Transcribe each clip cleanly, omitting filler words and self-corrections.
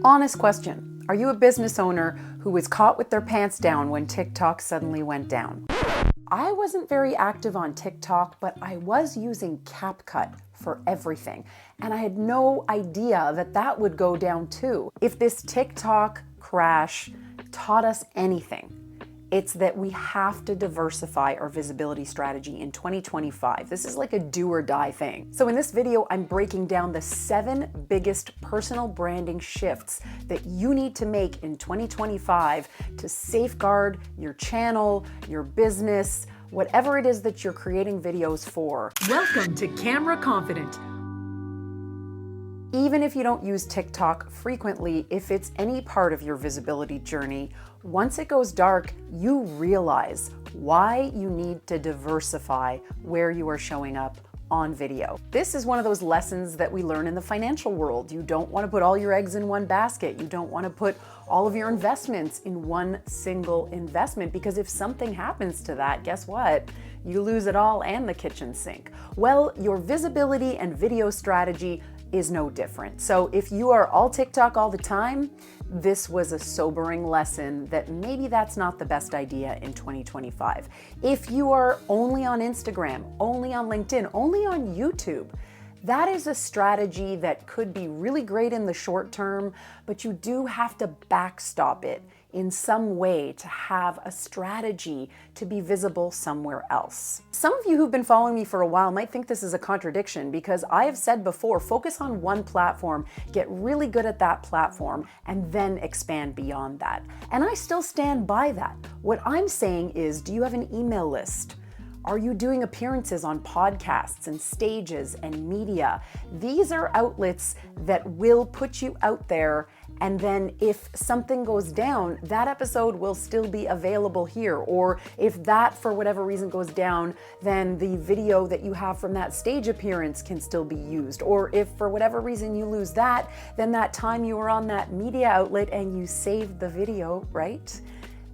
Honest question. Are you a business owner who was caught with their pants down when TikTok suddenly went down? I wasn't very active on TikTok, but I was using CapCut for everything. And I had no idea that that would go down too. If this TikTok crash taught us anything, it's that we have to diversify our visibility strategy in 2025. This is like a do or die thing. So in this video, I'm breaking down the 7 biggest personal branding shifts that you need to make in 2025 to safeguard your channel, your business, whatever it is that you're creating videos for. Welcome to Camera Confident. Even if you don't use TikTok frequently, if it's any part of your visibility journey, once it goes dark, you realize why you need to diversify where you are showing up on video. This is one of those lessons that we learn in the financial world. You don't want to put all your eggs in one basket. You don't want to put all of your investments in one single investment, because if something happens to that, guess what? You lose it all and the kitchen sink. Well, your visibility and video strategy is no different. So if you are all TikTok all the time, this was a sobering lesson that maybe that's not the best idea in 2025. If you are only on Instagram, only on LinkedIn, only on YouTube, that is a strategy that could be really great in the short term, but you do have to backstop it in some way to have a strategy to be visible somewhere else. Some of you who've been following me for a while might think this is a contradiction, because I have said before, focus on one platform, get really good at that platform, and then expand beyond that. And I still stand by that. What I'm saying is, do you have an email list? Are you doing appearances on podcasts and stages and media? These are outlets that will put you out there, and then if something goes down, that episode will still be available here. Or if that, for whatever reason, goes down, then the video that you have from that stage appearance can still be used. Or if for whatever reason you lose that, then that time you were on that media outlet and you saved the video, right?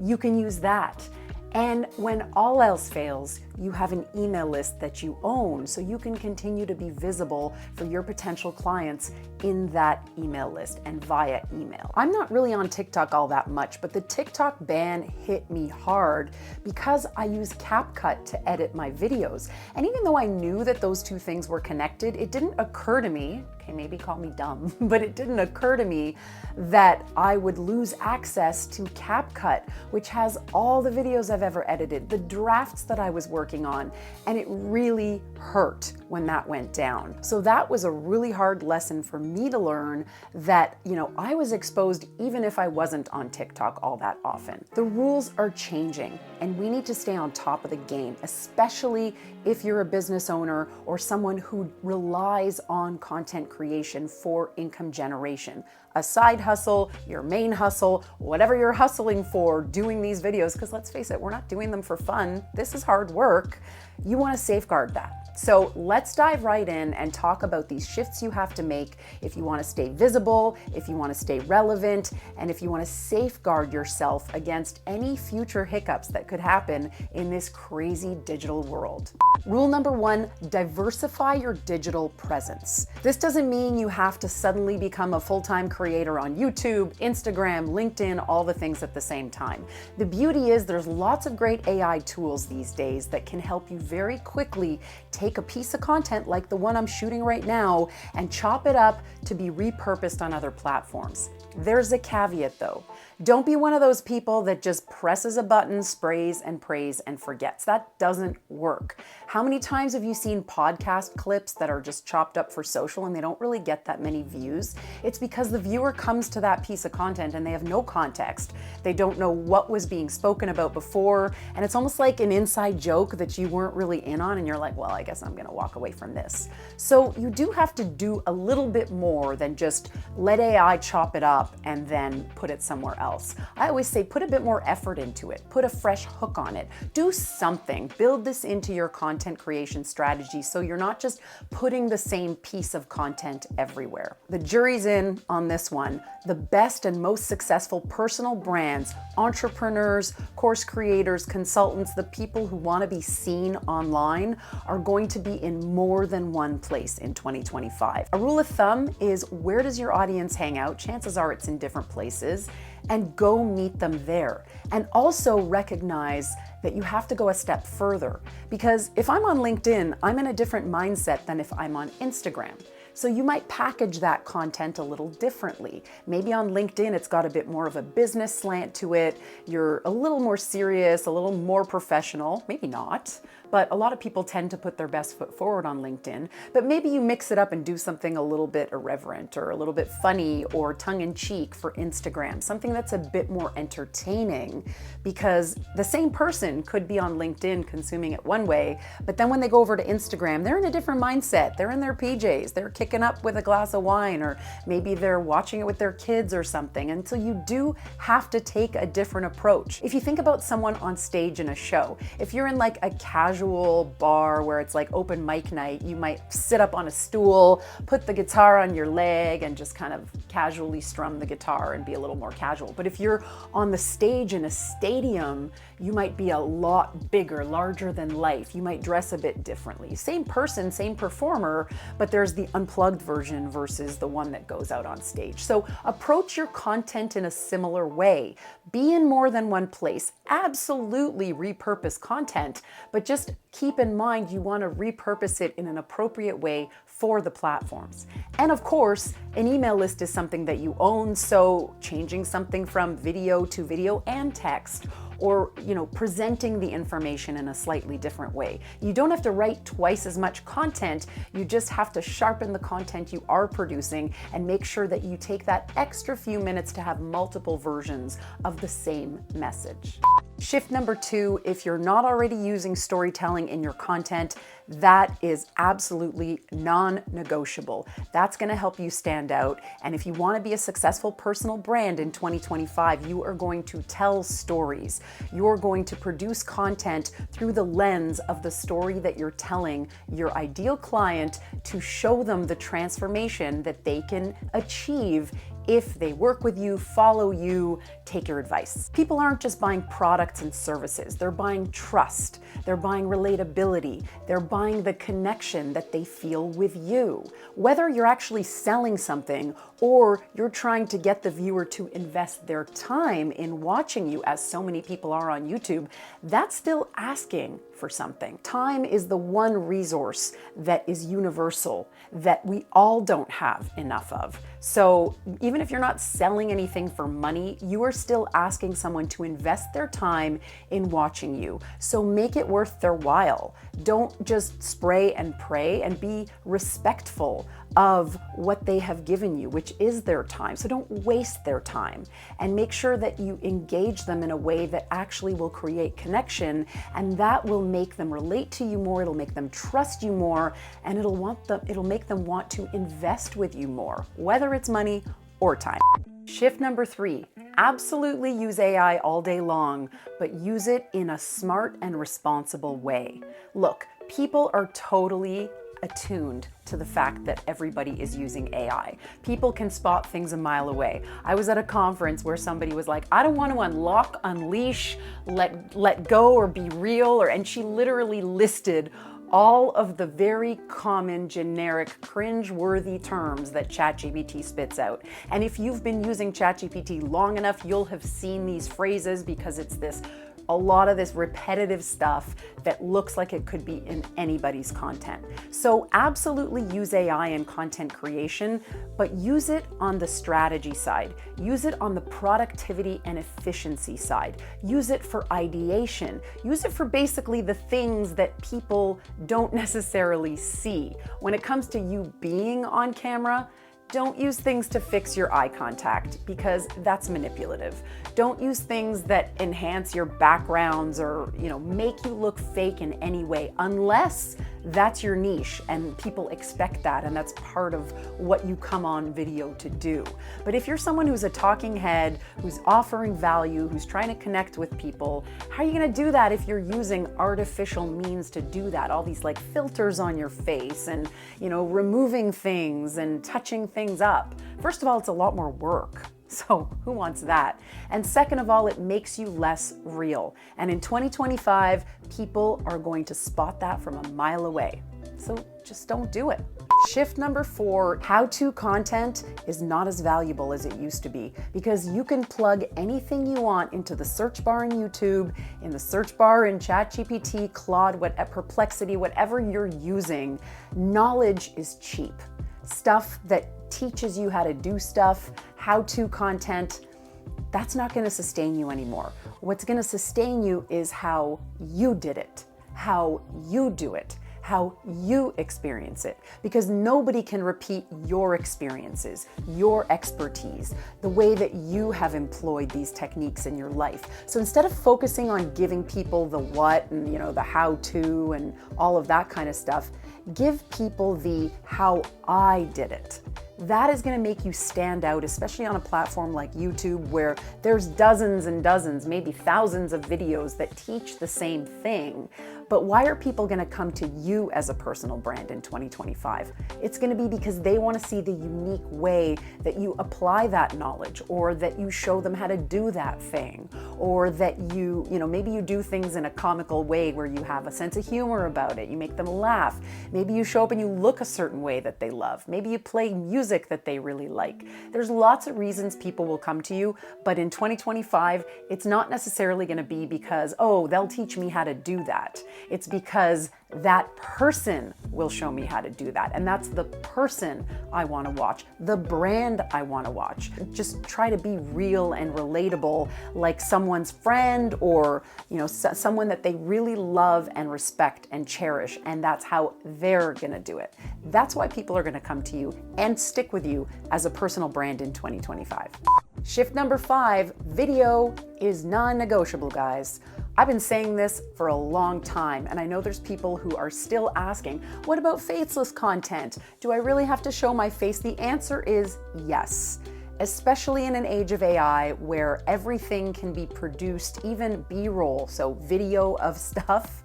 You can use that. And when all else fails, you have an email list that you own, so you can continue to be visible for your potential clients in that email list and via email. I'm not really on TikTok all that much, but the TikTok ban hit me hard because I use CapCut to edit my videos. And even though I knew that those two things were connected, it didn't occur to me, okay, maybe call me dumb, but it didn't occur to me that I would lose access to CapCut, which has all the videos I've ever edited, the drafts that I was working on, and it really hurt when that went down. So that was a really hard lesson for me to learn, that, I was exposed even if I wasn't on TikTok all that often. The rules are changing, and we need to stay on top of the game, especially if you're a business owner or someone who relies on content creation for income generation. A side hustle, your main hustle, whatever you're hustling for doing these videos, because let's face it, we're not doing them for fun. This is hard work. You want to safeguard that. So let's dive right in and talk about these shifts you have to make if you want to stay visible, if you want to stay relevant, and if you want to safeguard yourself against any future hiccups that could happen in this crazy digital world. Rule number 1, diversify your digital presence. This doesn't mean you have to suddenly become a full-time creator on YouTube, Instagram, LinkedIn, all the things at the same time. The beauty is there's lots of great AI tools these days that can help you very quickly take a piece of content like the one I'm shooting right now and chop it up to be repurposed on other platforms. There's a caveat though. Don't be one of those people that just presses a button, sprays and prays and forgets. That doesn't work. How many times have you seen podcast clips that are just chopped up for social and they don't really get that many views? It's because the viewer comes to that piece of content and they have no context. They don't know what was being spoken about before, and it's almost like an inside joke that you weren't really in on, and you're like, well, I guess I'm gonna walk away from this. So you do have to do a little bit more than just let AI chop it up and then put it somewhere else. I always say put a bit more effort into it, put a fresh hook on it, do something, build this into your content creation strategy so you're not just putting the same piece of content everywhere. The jury's in on this one. The best and most successful personal brands, entrepreneurs, course creators, consultants, the people who want to be seen online are going to be in more than one place in 2025. A rule of thumb is, where does your audience hang out? Chances are it's in different places, and go meet them there. And also recognize that you have to go a step further, because if I'm on LinkedIn, I'm in a different mindset than if I'm on Instagram. So you might package that content a little differently. Maybe on LinkedIn, it's got a bit more of a business slant to it. You're a little more serious, a little more professional, maybe not, but a lot of people tend to put their best foot forward on LinkedIn. But maybe you mix it up and do something a little bit irreverent or a little bit funny or tongue-in-cheek for Instagram, something that's a bit more entertaining, because the same person could be on LinkedIn consuming it one way, but then when they go over to Instagram, they're in a different mindset. They're in their PJs, they're kicking up with a glass of wine, or maybe they're watching it with their kids or something. And so you do have to take a different approach. If you think about someone on stage in a show, if you're in like a casual bar where it's like open mic night, you might sit up on a stool, put the guitar on your leg, and just kind of casually strum the guitar and be a little more casual. But if you're on the stage in a stadium, you might be a lot bigger, larger than life. You might dress a bit differently. Same person, same performer, but there's the unplugged version versus the one that goes out on stage. So approach your content in a similar way. Be in more than one place. Absolutely repurpose content, but just keep in mind you want to repurpose it in an appropriate way for the platforms. And of course, an email list is something that you own, so changing something from video to video and text, or presenting the information in a slightly different way. You don't have to write twice as much content, you just have to sharpen the content you are producing and make sure that you take that extra few minutes to have multiple versions of the same message. Shift number 2, if you're not already using storytelling in your content, that is absolutely non-negotiable. That's going to help you stand out. And if you want to be a successful personal brand in 2025, you are going to tell stories. You're going to produce content through the lens of the story that you're telling your ideal client to show them the transformation that they can achieve if they work with you, follow you, take your advice. People aren't just buying products and services, they're buying trust, they're buying relatability, they're buying the connection that they feel with you. Whether you're actually selling something or you're trying to get the viewer to invest their time in watching you, as so many people are on YouTube, that's still asking for something. Time is the one resource that is universal, that we all don't have enough of. So even if you're not selling anything for money, you are still asking someone to invest their time in watching you. So make it worth their while. Don't just spray and pray, and be respectful of what they have given you, which is their time. So don't waste their time, and make sure that you engage them in a way that actually will create connection, and that will make them relate to you more, it'll make them trust you more, and it'll make them want to invest with you more, whether it's money or time. Shift number 3, absolutely use AI all day long, but use it in a smart and responsible way. Look, people are totally attuned to the fact that everybody is using AI. People can spot things a mile away. I was at a conference where somebody was like, I don't want to unlock, unleash, let go, or be real, and she literally listed all of the very common, generic, cringe-worthy terms that ChatGPT spits out. And if you've been using ChatGPT long enough, you'll have seen these phrases, because it's a lot of this repetitive stuff that looks like it could be in anybody's content. So absolutely use AI in content creation, but use it on the strategy side. Use it on the productivity and efficiency side. Use it for ideation. Use it for basically the things that people don't necessarily see. When it comes to you being on camera, don't use things to fix your eye contact, because that's manipulative. Don't use things that enhance your backgrounds or, make you look fake in any way, unless that's your niche and people expect that, and that's part of what you come on video to do. But if you're someone who's a talking head, who's offering value, who's trying to connect with people, how are you going to do that if you're using artificial means to do that? All these like filters on your face and, removing things and touching things up. First of all, it's a lot more work. So who wants that? And second of all, it makes you less real. And in 2025, people are going to spot that from a mile away. So just don't do it. Shift number 4, how-to content is not as valuable as it used to be because you can plug anything you want into the search bar in YouTube, in the search bar in ChatGPT, Claude, Perplexity, whatever you're using. Knowledge is cheap. Stuff that teaches you how to do stuff, how-to content, that's not going to sustain you anymore. What's going to sustain you is how you did it, how you do it, how you experience it, because nobody can repeat your experiences, your expertise, the way that you have employed these techniques in your life. So instead of focusing on giving people the what and the how to and all of that kind of stuff, give people the how I did it. That is going to make you stand out, especially on a platform like YouTube where there's dozens and dozens, maybe thousands of videos that teach the same thing. But why are people going to come to you as a personal brand in 2025? It's going to be because they want to see the unique way that you apply that knowledge, or that you show them how to do that thing, or that maybe you do things in a comical way where you have a sense of humor about it. You make them laugh. Maybe you show up and you look a certain way that they love. Maybe you play music that they really like. There's lots of reasons people will come to you, but in 2025, it's not necessarily going to be because, they'll teach me how to do that. It's because that person will show me how to do that. And that's the person I want to watch, the brand I want to watch. Just try to be real and relatable, like someone's friend or, someone that they really love and respect and cherish. And that's how they're going to do it. That's why people are going to come to you and stick with you as a personal brand in 2025. Shift number 5, video is non-negotiable, guys. I've been saying this for a long time, and I know there's people who are still asking, what about faceless content? Do I really have to show my face? The answer is yes, especially in an age of AI where everything can be produced, even B-roll, so video of stuff,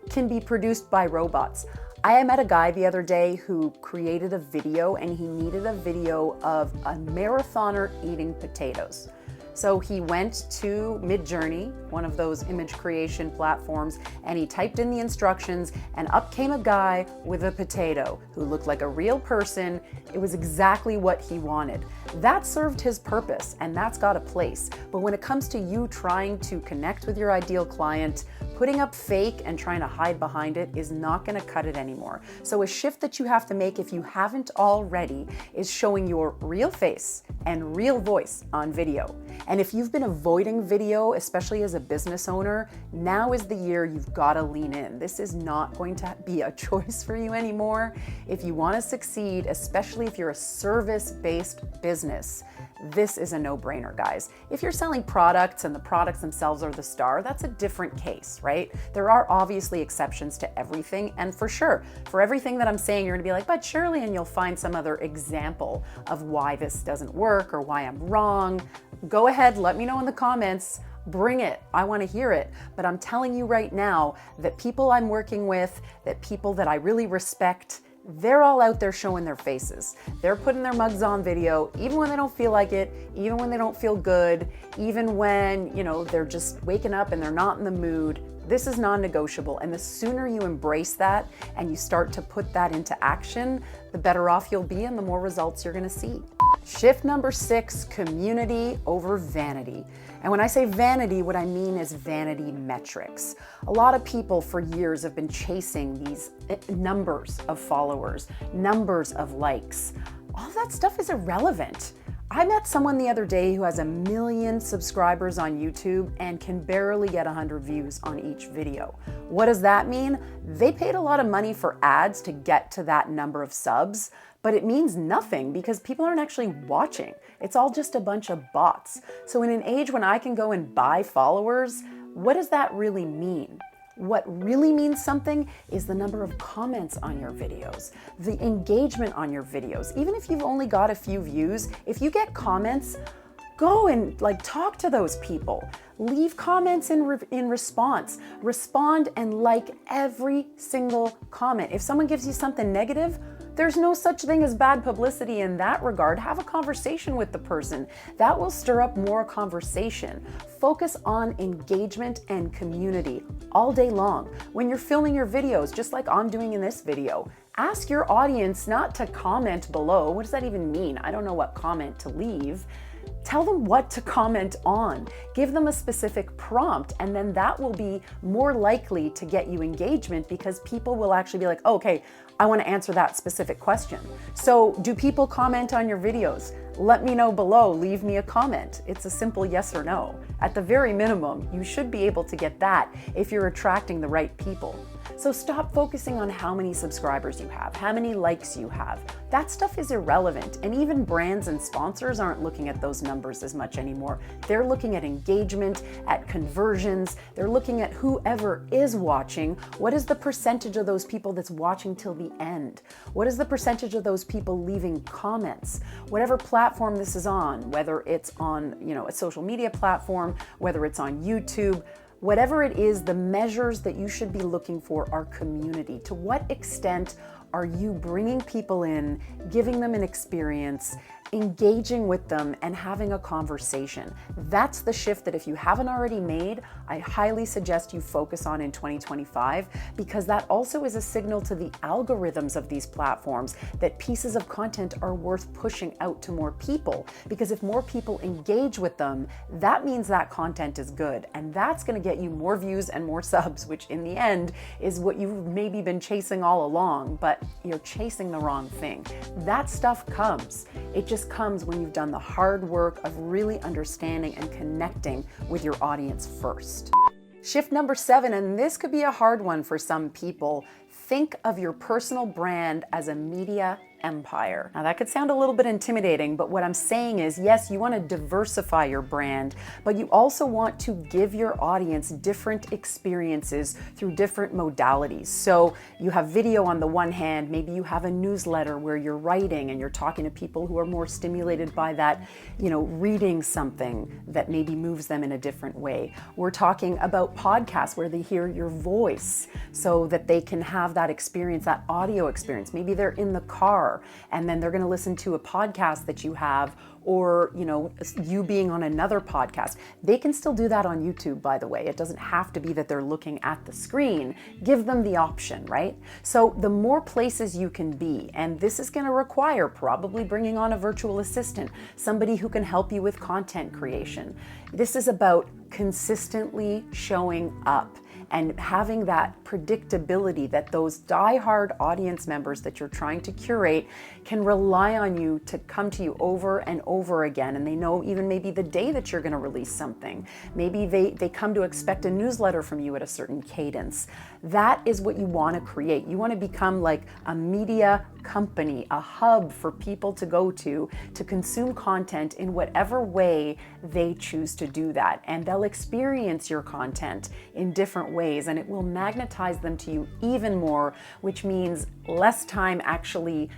can be produced by robots. I met a guy the other day who created a video, and he needed a video of a marathoner eating potatoes. So he went to Midjourney, one of those image creation platforms, and he typed in the instructions, and up came a guy with a potato who looked like a real person. It was exactly what he wanted. That served his purpose, and that's got a place. But when it comes to you trying to connect with your ideal client, putting up fake and trying to hide behind it is not going to cut it anymore. So a shift that you have to make, if you haven't already, is showing your real face and real voice on video. And if you've been avoiding video, especially as a business owner, now is the year you've got to lean in. This is not going to be a choice for you anymore. If you want to succeed, especially if you're a service-based business, this is a no-brainer, guys. If you're selling products and the products themselves are the star, that's a different case, right? There are obviously exceptions to everything. And for sure, for everything that I'm saying, you're gonna be like, but surely, and you'll find some other example of why this doesn't work or why I'm wrong. Go ahead, let me know in the comments. Bring it. I want to hear it. But I'm telling you right now that people I'm working with, that people that I really respect, they're all out there showing their faces. They're putting their mugs on video, even when they don't feel like it, even when they don't feel good, even when, they're just waking up and they're not in the mood. This is non-negotiable. And the sooner you embrace that and you start to put that into action, the better off you'll be and the more results you're going to see. Shift number 6, community over vanity. And when I say vanity, what I mean is vanity metrics. A lot of people for years have been chasing these numbers of followers, numbers of likes. All that stuff is irrelevant. I met someone the other day who has 1 million subscribers on YouTube and can barely get 100 views on each video. What does that mean? They paid a lot of money for ads to get to that number of subs, but it means nothing because people aren't actually watching. It's all just a bunch of bots. So in an age when I can go and buy followers, what does that really mean? What really means something is the number of comments on your videos, the engagement on your videos. Even if you've only got a few views, if you get comments, go and talk to those people. Leave comments in response. Respond and like every single comment. If someone gives you something negative, There's no such thing as bad publicity in that regard. Have a conversation with the person. That will stir up more conversation. Focus on engagement and community all day long. When you're filming your videos, just like I'm doing in this video, ask your audience not to comment below. What does that even mean? I don't know what comment to leave. Tell them what to comment on. Give them a specific prompt, and then that will be more likely to get you engagement because people will actually be like, oh, okay, I want to answer that specific question. So do people comment on your videos? Let me know below, leave me a comment. It's a simple yes or no. At the very minimum, you should be able to get that if you're attracting the right people. So stop focusing on how many subscribers you have, how many likes you have. That stuff is irrelevant. And even brands and sponsors aren't looking at those numbers as much anymore. They're looking at engagement, at conversions. They're looking at whoever is watching. What is the percentage of those people that's watching till the end? What is the percentage of those people leaving comments? Whatever platform this is on, whether it's on, a social media platform, whether it's on YouTube, whatever it is, the measures that you should be looking for are community. To what extent are you bringing people in, giving them an experience, engaging with them, and having a conversation? That's the shift that if you haven't already made, I highly suggest you focus on in 2025, because that also is a signal to the algorithms of these platforms that pieces of content are worth pushing out to more people. Because if more people engage with them, that means that content is good, and that's going to get you more views and more subs, which in the end is what you've maybe been chasing all along, but you're chasing the wrong thing. That stuff comes. It just comes when you've done the hard work of really understanding and connecting with your audience first. Shift number 7, and this could be a hard one for some people. Think of your personal brand as a media empire. Now that could sound a little bit intimidating, but what I'm saying is, yes, you want to diversify your brand, but you also want to give your audience different experiences through different modalities. So you have video on the one hand, maybe you have a newsletter where you're writing and you're talking to people who are more stimulated by that, reading something that maybe moves them in a different way. We're talking about podcasts where they hear your voice so that they can have that experience, that audio experience. Maybe they're in the car and then they're going to listen to a podcast that you have, or you being on another podcast. They can still do that on YouTube, by the way. It doesn't have to be that they're looking at the screen. Give them the option, right? So the more places you can be, and this is going to require probably bringing on a virtual assistant, somebody who can help you with content creation. This is about consistently showing up and having that predictability that those die-hard audience members that you're trying to curate can rely on you to come to you over and over again. And they know even maybe the day that you're going to release something. Maybe they come to expect a newsletter from you at a certain cadence. That is what you want to create. You want to become like a media company, a hub for people to go to consume content in whatever way they choose to do that. And they'll experience your content in different ways, and it will magnetize them to you even more, which means less time actually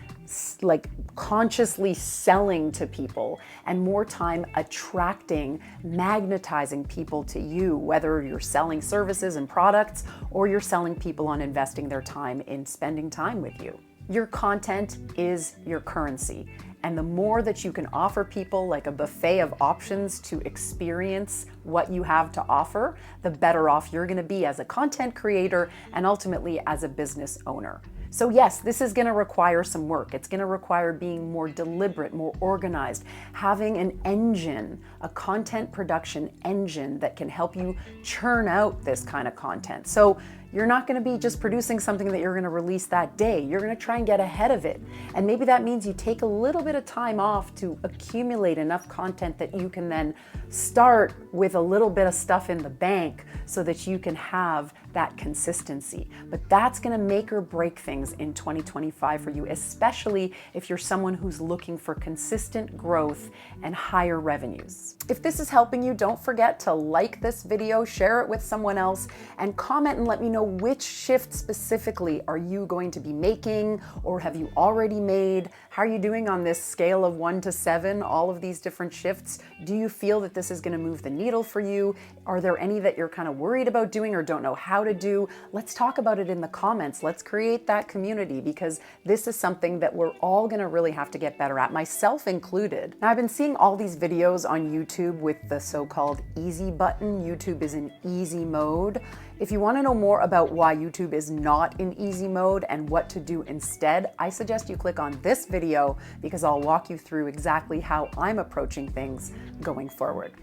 consciously selling to people and more time attracting, magnetizing people to you, whether you're selling services and products or you're selling people on investing their time in spending time with you. Your content is your currency. And the more that you can offer people like a buffet of options to experience what you have to offer, the better off you're going to be as a content creator and ultimately as a business owner. So yes, this is going to require some work. It's going to require being more deliberate, more organized, having an engine, a content production engine that can help you churn out this kind of content. So you're not going to be just producing something that you're going to release that day. You're going to try and get ahead of it. And maybe that means you take a little bit of time off to accumulate enough content that you can then start with a little bit of stuff in the bank so that you can have that consistency. But that's going to make or break things in 2025 for you, especially if you're someone who's looking for consistent growth and higher revenues. If this is helping you, don't forget to like this video, share it with someone else, and comment and let me know which shift specifically are you going to be making, or have you already made? How are you doing on this scale of 1 to 7, all of these different shifts? Do you feel that this is going to move the needle for you? Are there any that you're kind of worried about doing or don't know how to do? Let's talk about it in the comments. Let's create that community, because this is something that we're all going to really have to get better at, myself included. Now, I've been seeing all these videos on YouTube with the so-called easy button. YouTube is in easy mode. If you want to know more about why YouTube is not in easy mode and what to do instead, I suggest you click on this video, because I'll walk you through exactly how I'm approaching things going forward.